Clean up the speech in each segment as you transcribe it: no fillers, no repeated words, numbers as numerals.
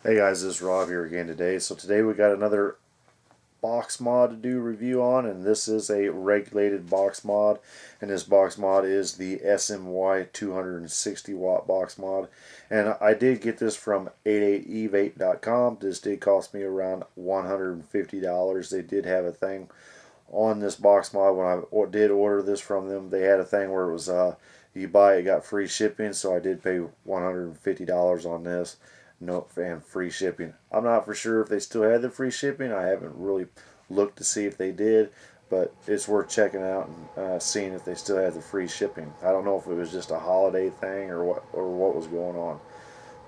Hey guys, this is Rob here again today. So today we got another box mod to do a review on, and this is a regulated box mod, and this box mod is the Smy 260 watt box mod, and I did get this from 88evape.com. This did cost me around $150. They did have a thing on this box mod when I did order this from them. They had a thing where it was you buy it, got free shipping, so I did pay $150 on this. No, and free shipping. I'm not for sure if they still had the free shipping. I haven't really looked to see if they did, but it's worth checking out and seeing if they still had the free shipping. I don't know if it was just a holiday thing or what was going on.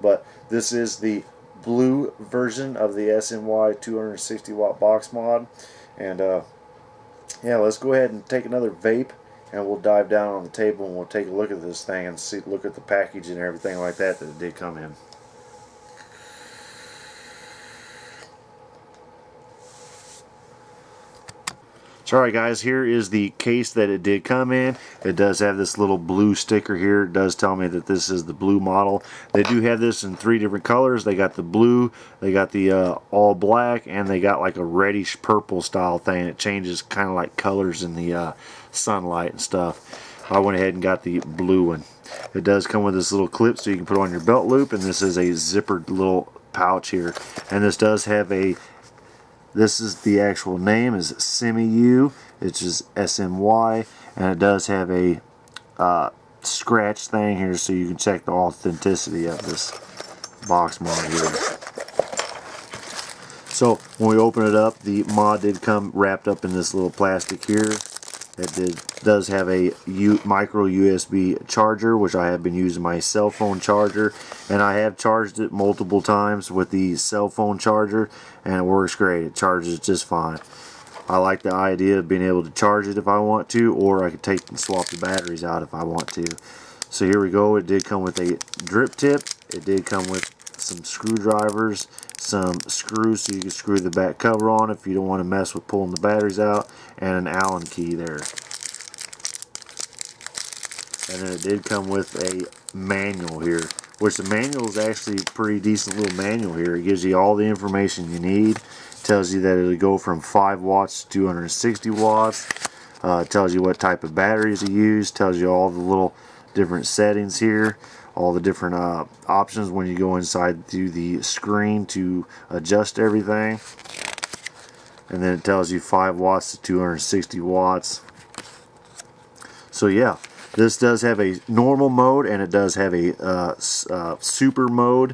But this is the blue version of the Smy 260 watt box mod, and yeah, let's go ahead and take another vape, and we'll dive down on the table and we'll take a look at this thing and look at the package and everything like that it did come in. So alright guys, here is the case that it did come in. It does have this little blue sticker here. It does tell me that this is the blue model. They do have this in 3 different colors. They got the blue, they got the all black, and they got like a reddish purple style thing. It changes kind of like colors in the sunlight and stuff. I went ahead and got the blue one. It does come with this little clip so you can put on your belt loop, and this is a zippered little pouch here. And this does have a This is the actual name is Smy, which is SMY, and it does have a scratch thing here so you can check the authenticity of this box mod here. So when we open it up, the mod did come wrapped up in this little plastic here. It does have a micro USB charger, which I have been using my cell phone charger, and I have charged it multiple times with the cell phone charger, and it works great. It charges just fine. I like the idea of being able to charge it if I want to, or I could take and swap the batteries out if I want to. So here we go. It did come with a drip tip. It did come with some screwdrivers, some screws so you can screw the back cover on if you don't want to mess with pulling the batteries out, and an Allen key there. And then it did come with a manual here, which the manual is actually a pretty decent little manual here. It gives you all the information you need. It tells you that it'll go from 5 watts to 260 watts. It tells you what type of batteries to use. Tells you all the little different settings here, all the different options when you go inside through the screen to adjust everything. And then it tells you 5 watts to 260 watts. So yeah, this does have a normal mode, and it does have a super mode,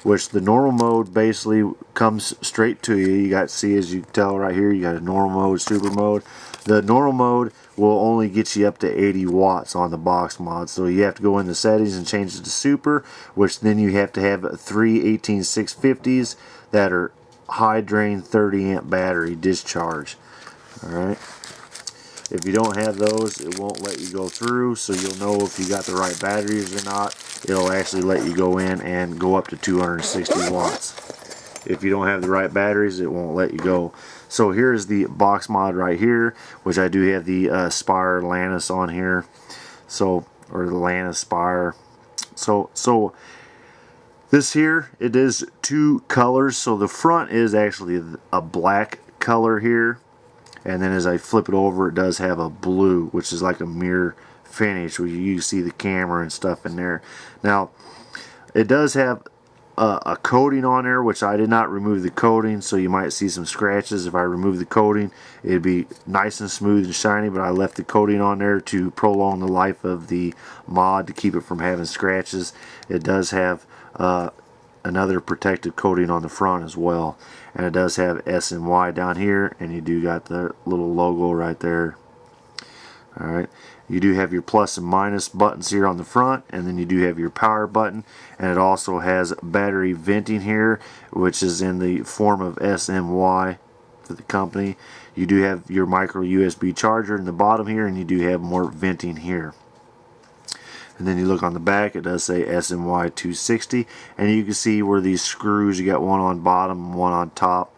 which the normal mode basically comes straight to you. You got, see, as you can tell right here, you got a normal mode, super mode. The normal mode will only get you up to 80 watts on the box mod, so you have to go in the settings and change it to super, which then you have to have 3 18650s that are high drain 30 amp battery discharge. Alright, if you don't have those, it won't let you go through, so you'll know if you got the right batteries or not. It'll actually let you go in and go up to 260 watts. If you don't have the right batteries, it won't let you go. So here's the box mod right here, which I do have the Spire Lannis on here, so, or the Lannis Spire. So this here, it is 2 colors. So the front is actually a black color here, and then as I flip it over, it does have a blue, which is like a mirror finish where you see the camera and stuff in there. Now it does have a coating on there, which I did not remove the coating, so you might see some scratches. If I remove the coating, it'd be nice and smooth and shiny, but I left the coating on there to prolong the life of the mod, to keep it from having scratches. It does have another protective coating on the front as well, and it does have SMY down here, and you do got the little logo right there. Alright, you do have your plus and minus buttons here on the front, and then you do have your power button, and it also has battery venting here, which is in the form of SMY for the company. You do have your micro USB charger in the bottom here, and you do have more venting here. And then you look on the back, it does say SMY 260, and you can see where these screws, you got one on bottom and one on top,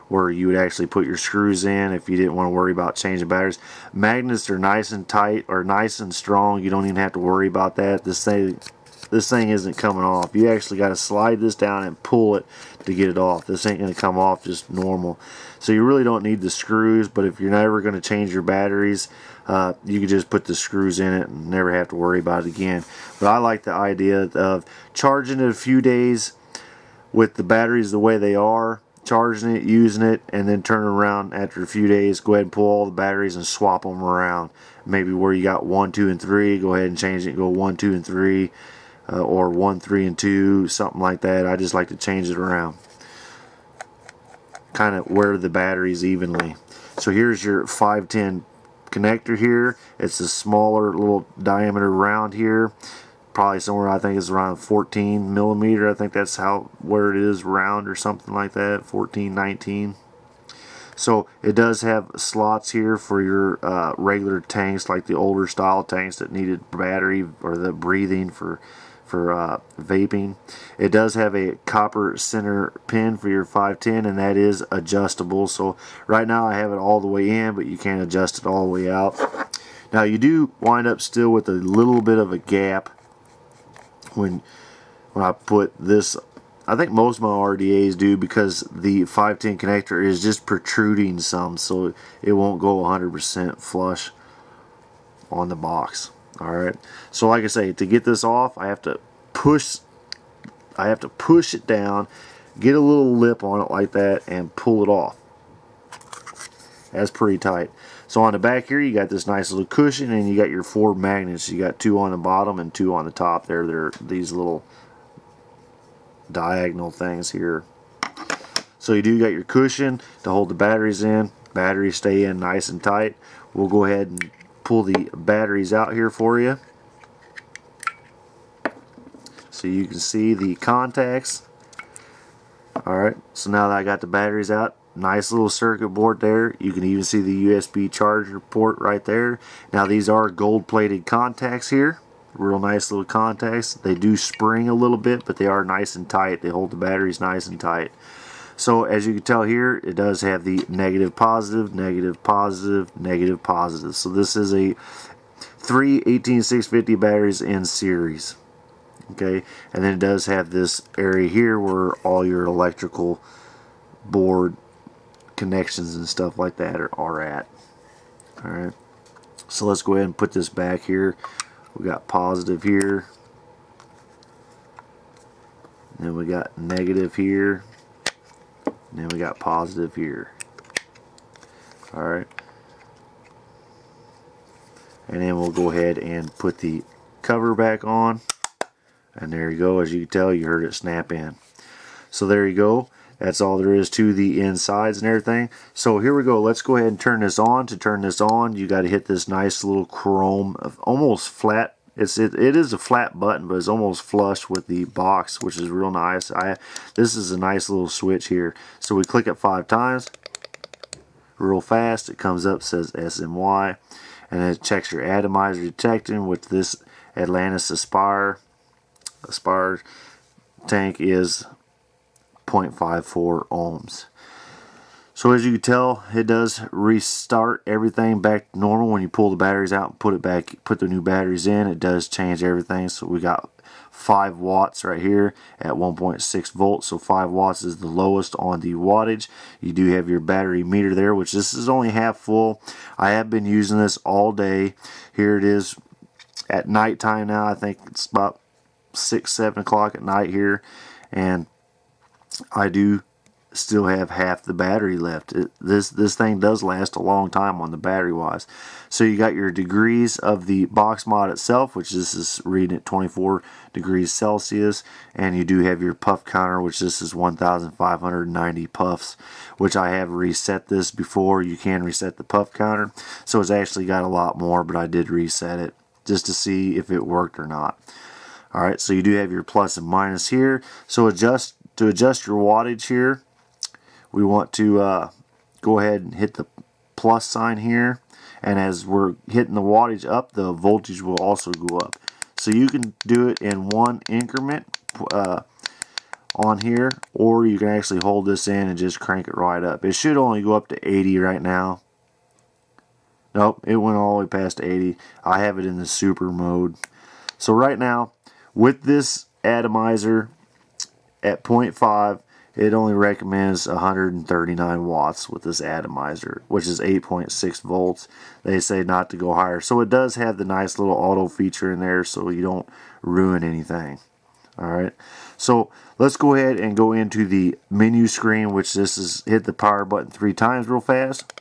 where you would actually put your screws in if you didn't want to worry about changing batteries. Magnets are nice and tight, or nice and strong. You don't even have to worry about that. This thing this thing isn't coming off. You actually got to slide this down and pull it to get it off. This ain't going to come off just normal. So you really don't need the screws, but if you're never going to change your batteries, you can just put the screws in it and never have to worry about it again. But I like the idea of charging it a few days with the batteries the way they are, charging it, using it, and then turn around after a few days, go ahead and pull all the batteries and swap them around. Maybe where you got 1, 2, and 3, go ahead and change it, go 1, 2, and 3, or 1, 3, and 2, something like that. I just like to change it around, kind of wear the batteries evenly. So here's your 510 connector here. It's a smaller little diameter round here, probably somewhere, I think it's around 14 millimeter. I think that's where it is, round or something like that, 14, 19. So it does have slots here for your regular tanks, like the older style tanks that needed battery or the breathing for vaping. It does have a copper center pin for your 510, and that is adjustable. So right now I have it all the way in, but you can't adjust it all the way out. Now you do wind up still with a little bit of a gap when I put this. I think most of my RDAs do, because the 510 connector is just protruding some, so it won't go 100% flush on the box. Alright, so like I say, to get this off, I have to push it down, get a little lip on it like that, and pull it off. That's pretty tight. So on the back here, you got this nice little cushion, and you got your 4 magnets. You got 2 on the bottom and 2 on the top there. They're these little diagonal things here. So you do got your cushion to hold the batteries in. Batteries stay in nice and tight. We'll go ahead and pull the batteries out here for you, so you can see the contacts. Alright, so now that I got the batteries out, nice little circuit board there. You can even see the USB charger port right there. Now these are gold plated contacts here. Real nice little contacts. They do spring a little bit, but they are nice and tight. They hold the batteries nice and tight. So as you can tell here, it does have the negative, positive, negative, positive, negative, positive. So this is a 3 18650 batteries in series. Okay, and then it does have this area here where all your electrical board connections and stuff like that are at. Alright, so let's go ahead and put this back here. We got positive here, then we got negative here, and then we got positive here. Alright, and then we'll go ahead and put the cover back on, and there you go. As you can tell, you heard it snap in. So there you go. That's all there is to the insides and everything. So here we go. Let's go ahead and turn this on. To turn this on, you got to hit this nice little chrome, almost flat. It is a flat button, but it's almost flush with the box, which is real nice. This is a nice little switch here. So we click it 5 times, real fast. It comes up, says SMY, and it checks your atomizer detecting, with this Atlantis Aspire tank is 0.54 ohms. So as you can tell, it does restart everything back to normal when you pull the batteries out and put the new batteries in. It does change everything. So we got 5 watts right here at 1.6 volts. So 5 watts is the lowest on the wattage. You do have your battery meter there, which this is only half full. I have been using this all day. Here it is at nighttime now. I think it's about 6, 7 o'clock at night here, and I do still have half the battery left. This thing does last a long time on the battery wise. So you got your degrees of the box mod itself, which this is reading at 24 degrees Celsius, and you do have your puff counter, which this is 1,590 puffs, which I have reset this before. You can reset the puff counter, so it's actually got a lot more, but I did reset it just to see if it worked or not. Alright, so you do have your plus and minus here. So to adjust your wattage here, we want to go ahead and hit the plus sign here, and as we're hitting the wattage up, the voltage will also go up. So you can do it in one increment on here, or you can actually hold this in and just crank it right up. It should only go up to 80 right now. Nope, it went all the way past 80. I have it in the super mode. So right now with this atomizer at 0.5, it only recommends 139 watts with this atomizer, which is 8.6 volts. They say not to go higher. So it does have the nice little auto feature in there so you don't ruin anything. Alright, so let's go ahead and go into the menu screen, which this is hit the power button 3 times real fast.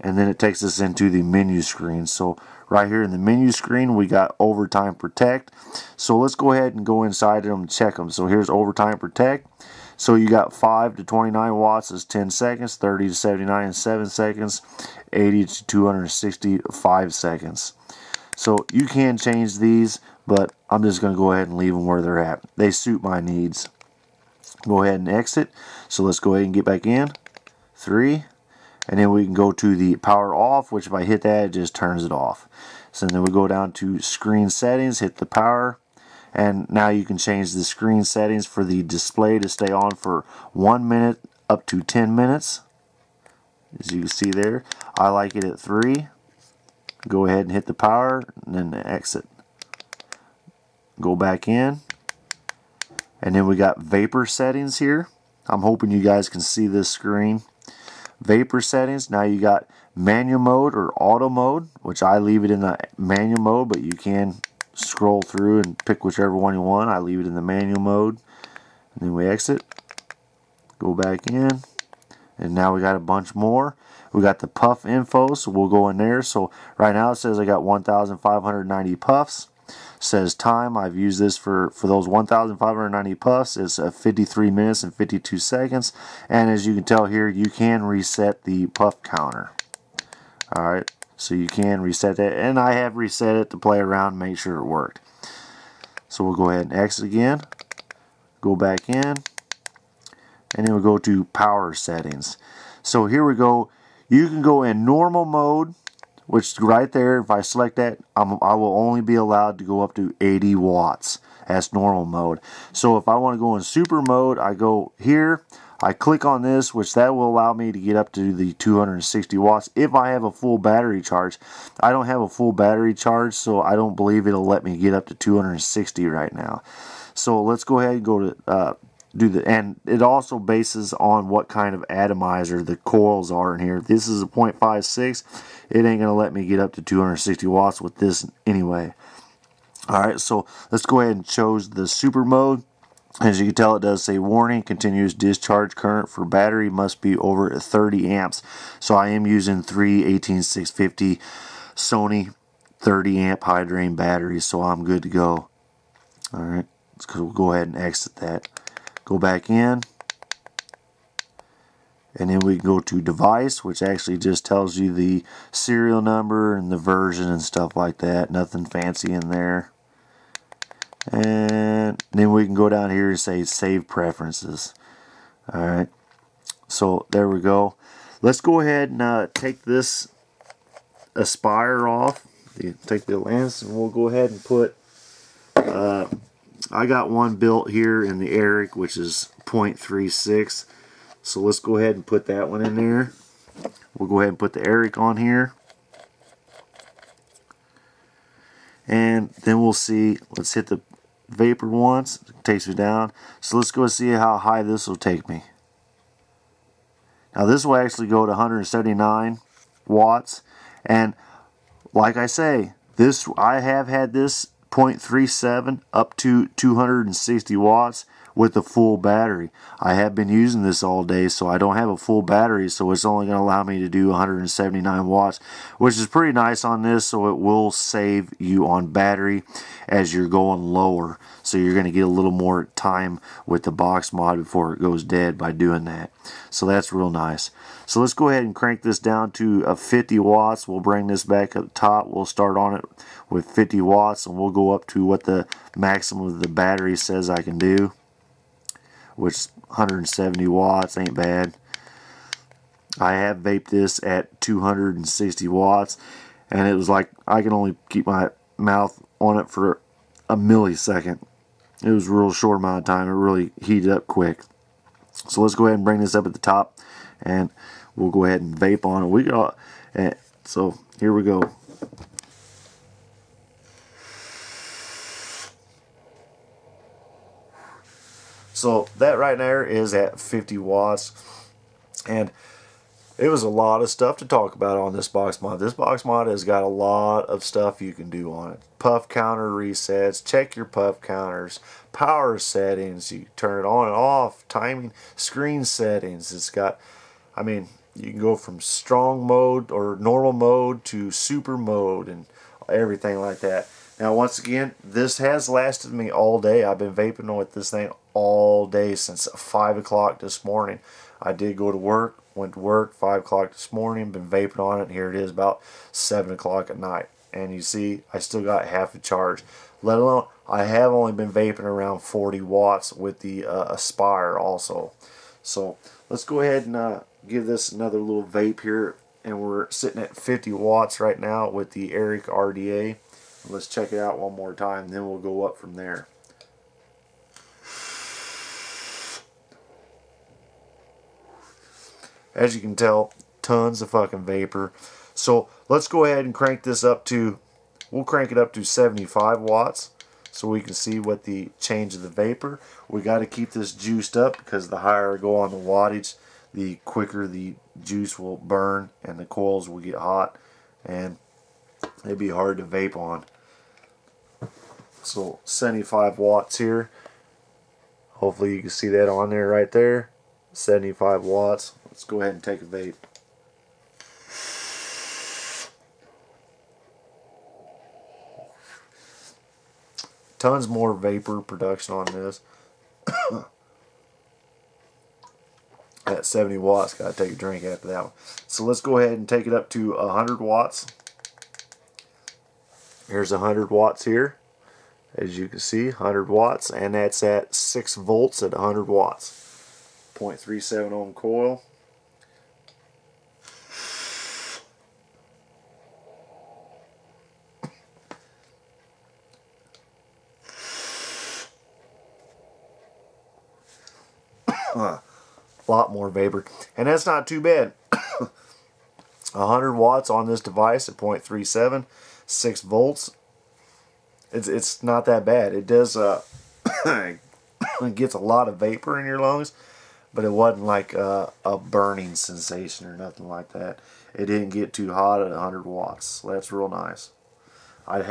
And then it takes us into the menu screen. So right here in the menu screen, we got Overtime Protect. So let's go ahead and go inside them and check them. So here's Overtime Protect. So you got 5 to 29 watts is 10 seconds, 30 to 79 is 7 seconds, 80 to 260 5 seconds. So you can change these, but I'm just going to go ahead and leave them where they're at. They suit my needs. Go ahead and exit. So let's go ahead and get back in. 3. And then we can go to the power off, which if I hit that, it just turns it off. So then we go down to screen settings, hit the power. And now you can change the screen settings for the display to stay on for 1 minute up to 10 minutes. As you can see there, I like it at 3. Go ahead and hit the power and then exit. Go back in. And then we got vapor settings here. I'm hoping you guys can see this screen. Vapor settings. Now you got manual mode or auto mode, which I leave it in the manual mode, but you can scroll through and pick whichever one you want. I leave it in the manual mode. And then we exit. Go back in. And now we got a bunch more. We got the puff info, so we'll go in there. So right now it says I got 1,590 puffs. Says time. I've used this for those 1,590 puffs. It's 53 minutes and 52 seconds. And as you can tell here, you can reset the puff counter. Alright, so you can reset that. And I have reset it to play around and make sure it worked. So we'll go ahead and exit again. Go back in. And then we'll go to power settings. So here we go. You can go in normal mode, which right there, if I select that, I will only be allowed to go up to 80 watts. That's normal mode. So if I want to go in super mode, I go here, I click on this, which that will allow me to get up to the 260 watts if I have a full battery charge. I don't have a full battery charge, so I don't believe it'll let me get up to 260 right now. So let's go ahead and go to and it also bases on what kind of atomizer the coils are in here. If this is a 0.56, it ain't gonna let me get up to 260 watts with this anyway. Alright, so let's go ahead and choose the super mode. As you can tell, it does say warning, continuous discharge current for battery must be over 30 amps. So I am using 3 18650 Sony 30 amp high drain batteries, so I'm good to go. Alright, we'll go ahead and exit that. Go back in, and then we can go to device, which actually just tells you the serial number and the version and stuff like that. Nothing fancy in there. And then we can go down here and say save preferences. Alright, so there we go. Let's go ahead and take this Aspire off. Take the lens, and we'll go ahead and put I got one built here in the Eric, which is 0.36. So let's go ahead and put that one in there. We'll go ahead and put the Eric on here. And then we'll see, let's hit the vapor once. It takes me down. So let's go see how high this will take me. Now this will actually go to 179 watts. And like I say, I have had this 0.37 up to 260 watts with a full battery. I have been using this all day, so I don't have a full battery, so it's only going to allow me to do 179 watts, which is pretty nice on this, so it will save you on battery as you're going lower. So you're going to get a little more time with the box mod before it goes dead by doing that. So that's real nice. So let's go ahead and crank this down to 50 watts. We'll bring this back up top. We'll start on it with 50 watts, and we'll go up to what the maximum of the battery says I can do, which 170 watts ain't bad. I have vaped this at 260 watts, and it was like I can only keep my mouth on it for a millisecond. It was a real short amount of time. It really heated up quick. So let's go ahead and bring this up at the top, and we'll go ahead and vape on it. So here we go. So that right there is at 50 watts. And it was a lot of stuff to talk about on this box mod. This box mod has got a lot of stuff you can do on it. Puff counter resets, check your puff counters, power settings, you turn it on and off, timing, screen settings. It's got, I mean, you can go from strong mode or normal mode to super mode and everything like that. Now once again, this has lasted me all day. I've been vaping with this thing all day since 5 o'clock this morning. I did go to work, went to work 5 o'clock this morning, been vaping on it, and here it is about 7 o'clock at night. And you see, I still got half a charge. Let alone, I have only been vaping around 40 watts with the Aspire also. So let's go ahead and give this another little vape here. And we're sitting at 50 watts right now with the Eric RDA. Let's check it out one more time, then we'll go up from there. As you can tell, tons of fucking vapor. So let's go ahead and crank this up to, we'll crank it up to 75 watts so we can see what the change of the vapor. We got to keep this juiced up because the higher I go on the wattage, the quicker the juice will burn and the coils will get hot and it'd be hard to vape on. So 75 watts here. Hopefully you can see that on there right there. 75 watts. Let's go ahead and take a vape. Tons more vapor production on this. At 70 watts, gotta take a drink after that one. So let's go ahead and take it up to 100 watts. Here's 100 watts here. As you can see, 100 watts, and that's at 6 volts at 100 watts. 0.37 ohm coil. A lot more vapor, and that's not too bad. 100 watts on this device at 0.37, 6 volts. It's not that bad. It does it gets a lot of vapor in your lungs, but it wasn't like a burning sensation or nothing like that. It didn't get too hot at 100 watts. So that's real nice. I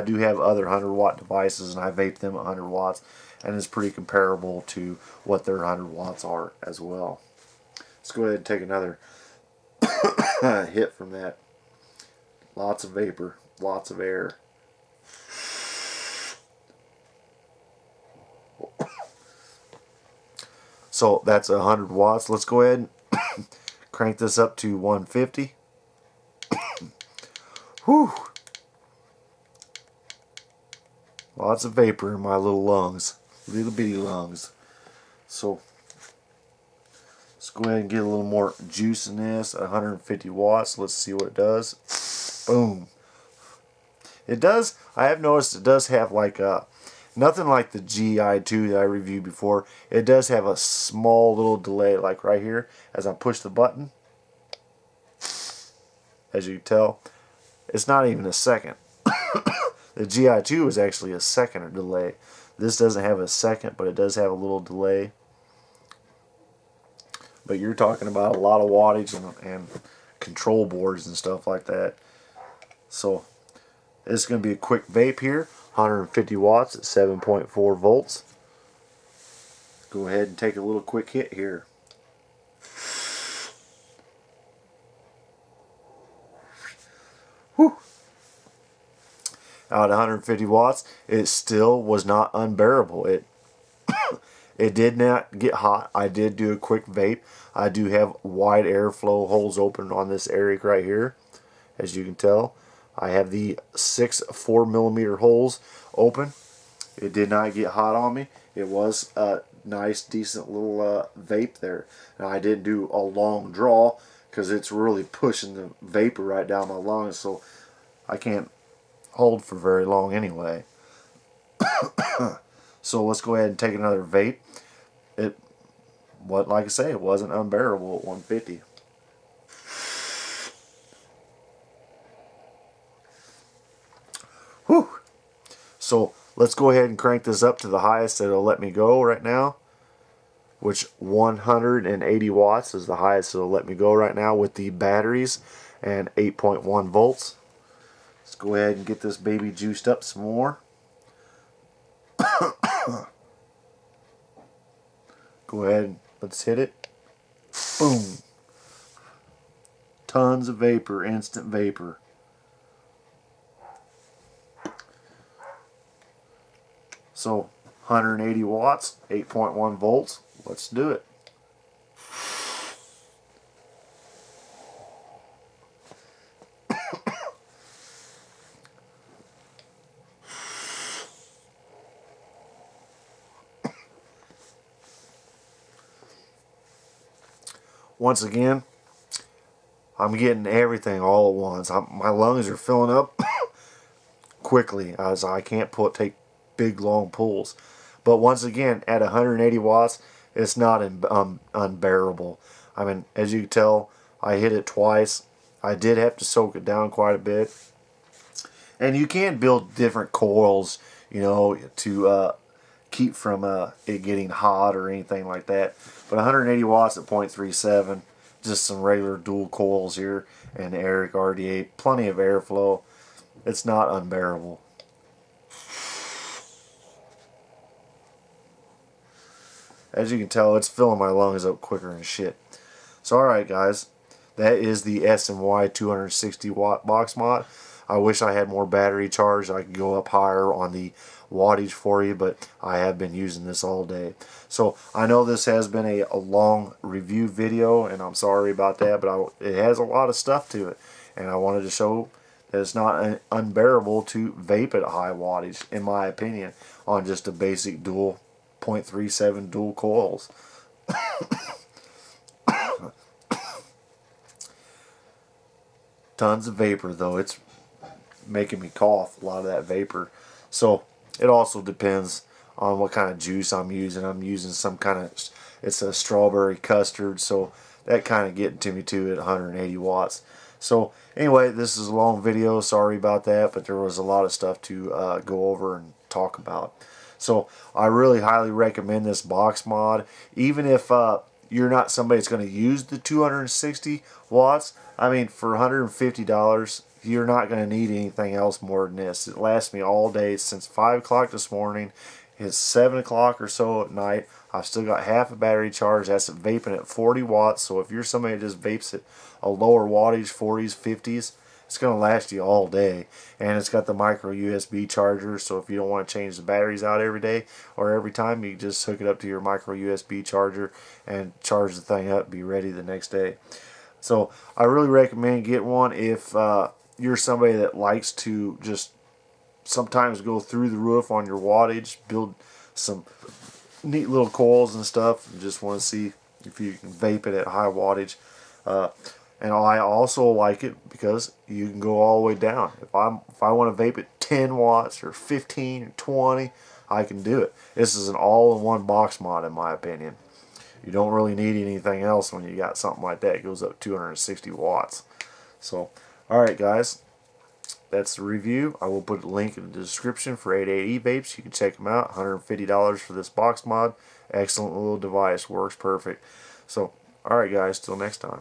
do have other 100 watt devices, and I vape them at 100 watts, and it's pretty comparable to what their 100 watts are as well. Let's go ahead and take another hit from that. Lots of vapor, lots of air. So that's 100 watts. Let's go ahead and crank this up to 150. Whew. Lots of vapor in my little lungs. Little bitty lungs. So let's go ahead and get a little more juice in this. 150 watts. Let's see what it does. Boom. It does, I have noticed it does have like a, nothing like the GI2 that I reviewed before. It does have a small little delay, like right here as I push the button. As you can tell, it's not even a second. The GI2 is actually a second delay. This doesn't have a second, but it does have a little delay. But you're talking about a lot of wattage and control boards and stuff like that. So it's going to be a quick vape here. 150 watts at 7.4 volts. Go ahead and take a little quick hit here. Whew. Now at 150 watts, it still was not unbearable. It did not get hot. I did do a quick vape. I do have wide airflow holes open on this area right here, as you can tell. I have the 6 4mm holes open. It did not get hot on me. It was a nice, decent little vape there. Now I didn't do a long draw because it's really pushing the vapor right down my lungs, so I can't hold for very long anyway. So let's go ahead and take another vape. Like I say, it wasn't unbearable at 150. Whew. So let's go ahead and crank this up to the highest that it'll let me go right now. which 180 watts is the highest it'll let me go right now with the batteries, and 8.1 volts. Let's go ahead and get this baby juiced up some more. Go ahead and let's hit it. Boom. Tons of vapor, instant vapor. So 180 watts, 8.1 volts. Let's do it. Once again, I'm getting everything all at once. My lungs are filling up quickly, as I can't take big long pulls. But once again, at 180 watts, it's not unbearable. I mean, as you can tell, I hit it twice. I did have to soak it down quite a bit. And you can build different coils, you know, to keep from it getting hot or anything like that. But 180 watts at 0.37, just some regular dual coils here, and Eric RDA, plenty of airflow. It's not unbearable. As you can tell, it's filling my lungs up quicker than shit. So alright guys, that is the Smy 260 watt box mod. I wish I had more battery charge. I could go up higher on the wattage for you, but I have been using this all day. So I know this has been a long review video, and I'm sorry about that, but it has a lot of stuff to it, and I wanted to show that it's not unbearable to vape at high wattage, in my opinion, on just a basic dual 0.37 dual coils. Tons of vapor though. It's making me cough, a lot of that vapor. So it also depends on what kind of juice I'm using. I'm using some kind of, it's a strawberry custard, so that kind of getting to me too at 180 watts. So anyway, this is a long video, sorry about that, but there was a lot of stuff to go over and talk about. So I really highly recommend this box mod, even if you're not somebody that's going to use the 260 watts. I mean, for $150, you're not going to need anything else more than this. It lasts me all day since 5 o'clock this morning. It's 7 o'clock or so at night. I've still got half a battery charge. That's vaping at 40 watts. So if you're somebody that just vapes at a lower wattage, 40s, 50s, it's going to last you all day. And it's got the micro USB charger, so if you don't want to change the batteries out every day or every time, you just hook it up to your micro USB charger and charge the thing up, be ready the next day. So I really recommend getting one if you're somebody that likes to just sometimes go through the roof on your wattage, build some neat little coils and stuff, and just want to see if you can vape it at high wattage. And I also like it because you can go all the way down. If I want to vape at 10 watts or 15 or 20, I can do it. This is an all-in-one box mod, in my opinion. You don't really need anything else when you got something like that. It goes up 260 watts. So, alright guys, that's the review. I will put a link in the description for 88evape. You can check them out. $150 for this box mod. Excellent little device. Works perfect. So, alright guys, till next time.